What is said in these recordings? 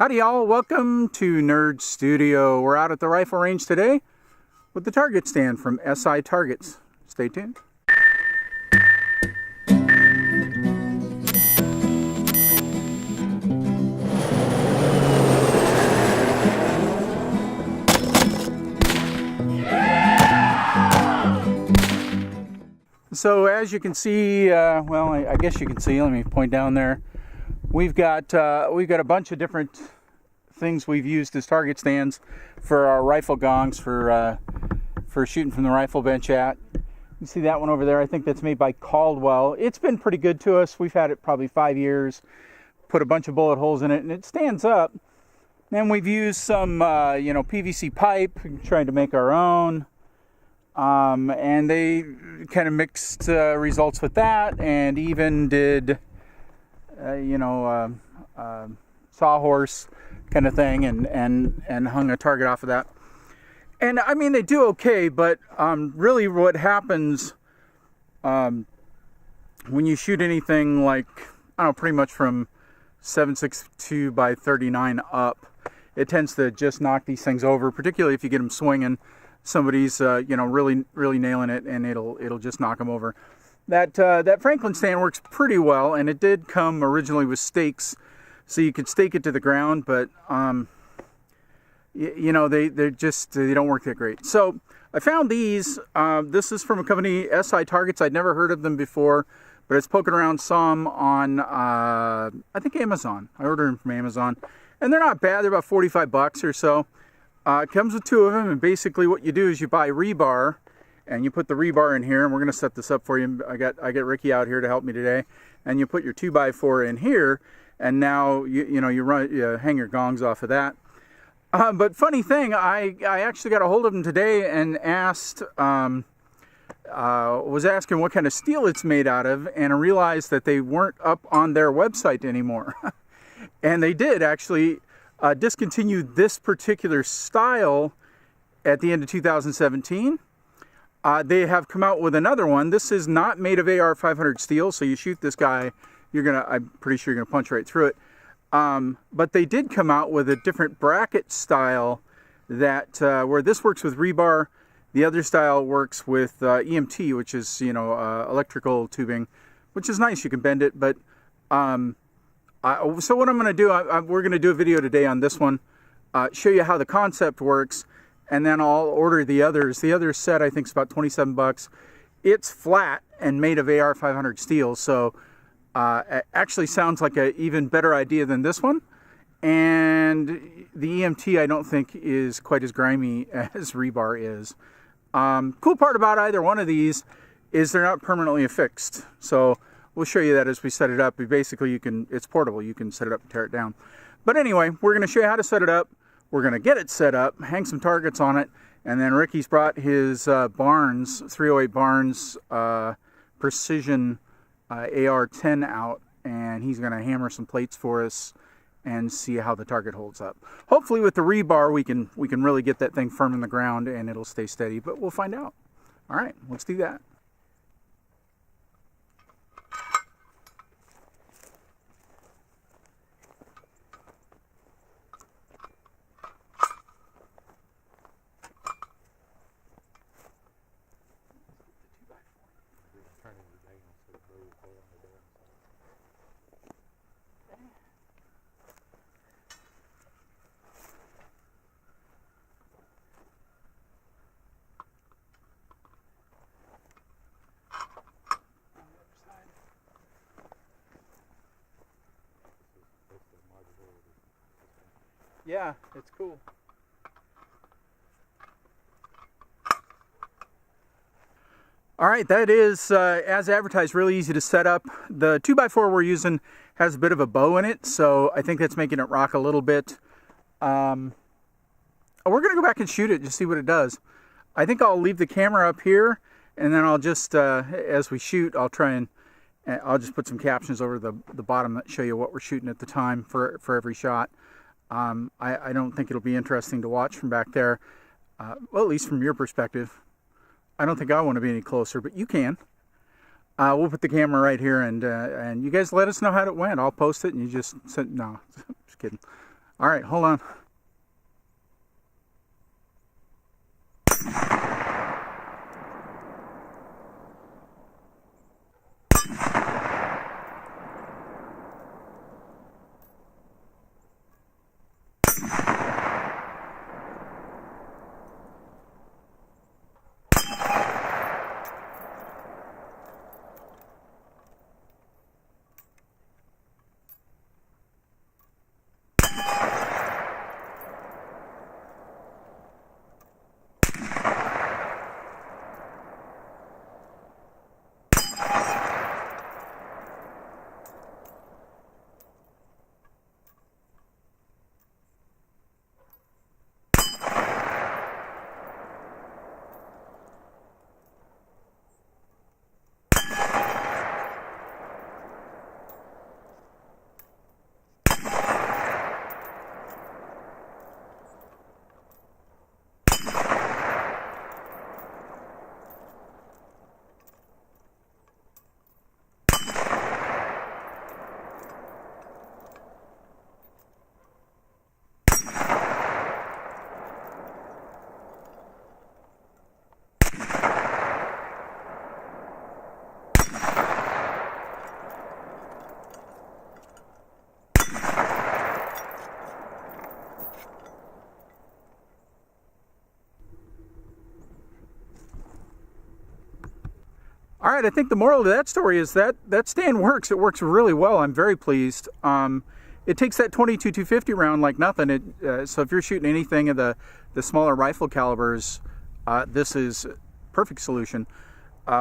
Howdy y'all, welcome to Nerd Studio. We're out at the rifle range today with the target stand from SI Targets. Stay tuned. So as you can see, well, I guess you can see, let me point down there. We've got a bunch of different things we've used as target stands for our rifle gongs for shooting from the rifle bench at. You see that one over there? I think that's made by Caldwell. It's been pretty good to us. We've had it probably 5 years. Put a bunch of bullet holes in it, and it stands up. Then we've used some PVC pipe, trying to make our own. And they kind of mixed results with that, and even did sawhorse kind of thing, and hung a target off of that. And I mean, they do okay, but really what happens when you shoot anything like, I don't know, pretty much from 7.62 by 39 up, it tends to just knock these things over, particularly if you get them swinging. Somebody's really nailing it, and it'll just knock them over. That Franklin stand works pretty well, and it did come originally with stakes, so you could stake it to the ground, but they don't work that great. So I found these. This is from a company, SI Targets. I'd never heard of them before, but it's poking around some on I think Amazon. I ordered them from Amazon, and they're not bad. They're about $45 or so. It comes with two of them, and basically what you do is you buy rebar, and you put the rebar in here, and we're going to set this up for you. I got Ricky out here to help me today, and you put your 2x4 in here, and now you hang your gongs off of that. But funny thing, I actually got a hold of them today and was asking what kind of steel it's made out of, and I realized that they weren't up on their website anymore. And they did actually discontinue this particular style at the end of 2017. They have come out with another one. This is not made of AR 500 steel, so you shoot this guy, I'm pretty sure you're gonna punch right through it. But they did come out with a different bracket style that where this works with rebar, the other style works with EMT, which is electrical tubing, which is nice. You can bend it, but so what I'm going to do, we're going to do a video today on this one, show you how the concept works, and then I'll order the others. The other set I think is about $27. It's flat and made of AR 500 steel, so it actually sounds like an even better idea than this one. And the EMT I don't think is quite as grimy as rebar is. Cool part about either one of these is they're not permanently affixed. So we'll show you that as we set it up. Basically, it's portable. You can set it up and tear it down. But anyway, we're going to show you how to set it up. We're going to get it set up, hang some targets on it, and then Ricky's brought his Barnes, 308 Barnes Precision AR-10 out, and he's going to hammer some plates for us and see how the target holds up. Hopefully with the rebar, we can really get that thing firm in the ground and it'll stay steady, but we'll find out. All right, let's do that. Yeah, it's cool. All right, that is, as advertised, really easy to set up. The 2x4 we're using has a bit of a bow in it, so I think that's making it rock a little bit. We're going to go back and shoot it, just see what it does. I think I'll leave the camera up here, and then I'll just, as we shoot, I'll just put some captions over the bottom that show you what we're shooting at the time for every shot. I don't think it'll be interesting to watch from back there, well, at least from your perspective. I don't think I want to be any closer, but you can. We'll put the camera right here, and you guys let us know how it went. I'll post it, and you just send, no, just kidding. All right, hold on. All right, I think the moral of that story is that that stand works. It works really well. I'm very pleased. It takes that 22-250 round like nothing. So if you're shooting anything of the smaller rifle calibers, this is a perfect solution.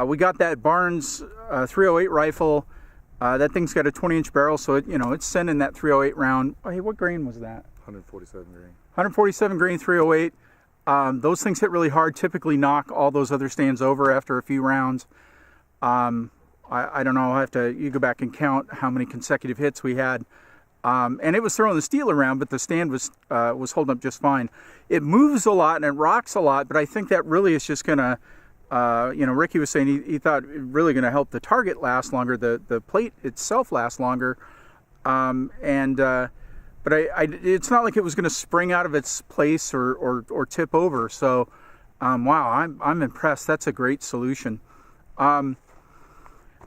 We got that Barnes 308 rifle. That thing's got a 20-inch barrel, so it's sending that 308 round. Oh, hey, what grain was that? 147 grain. 147 grain 308. Those things hit really hard. Typically knock all those other stands over after a few rounds. I don't know. You go back and count how many consecutive hits we had. And it was throwing the steel around, but the stand was holding up just fine. It moves a lot and it rocks a lot, but I think that really is just going to, Ricky was saying he thought it really going to help the target last longer, the plate itself last longer. But it's not like it was going to spring out of its place or tip over. So, wow, I'm impressed. That's a great solution.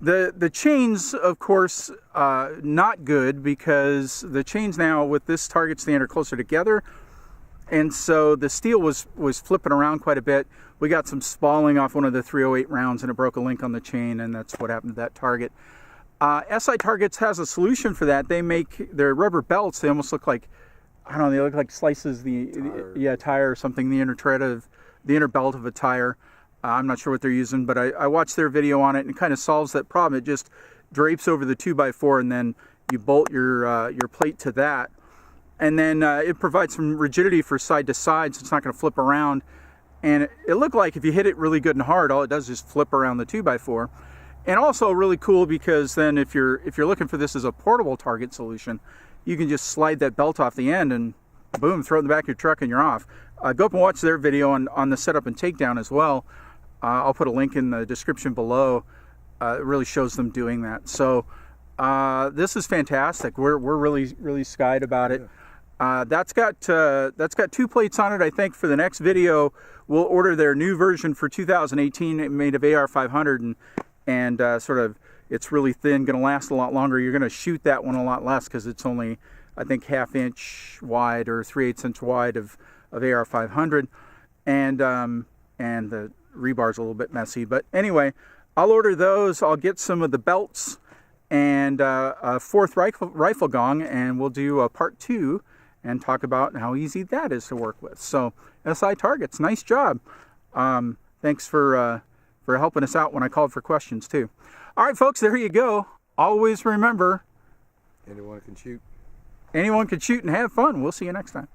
The chains, of course, not good, because the chains now with this target stand are closer together, and so the steel was flipping around quite a bit. We got some spalling off one of the 308 rounds, and it broke a link on the chain, and that's what happened to that target. SI Targets has a solution for that. They make their rubber belts. They almost look like, I don't know, they look like slices tire or something, the inner belt of a tire. I'm not sure what they're using, but I watched their video on it, and it kind of solves that problem. It just drapes over the 2x4, and then you bolt your plate to that. And then it provides some rigidity for side to side, so it's not going to flip around. And it looked like if you hit it really good and hard, all it does is flip around the 2x4. And also really cool, because then if you're looking for this as a portable target solution, you can just slide that belt off the end and boom, throw it in the back of your truck and you're off. Go up and watch their video on the setup and takedown as well. I'll put a link in the description below. It really shows them doing that. So this is fantastic. We're really skied about it. That's got 2 plates on it. I think for the next video we'll order their new version for 2018, made of AR500, and sort of it's really thin, going to last a lot longer. You're going to shoot that one a lot less because it's only, I think, 1/2 inch wide or 3/8 inch wide of AR500, and the rebar's a little bit messy. But anyway, I'll order those. I'll get some of the belts and a 4th rifle gong, and we'll do a part 2 and talk about how easy that is to work with. So SI Targets, nice job. Thanks for helping us out when I called for questions too. All right, folks, there you go. Always remember, anyone can shoot. Anyone can shoot and have fun. We'll see you next time.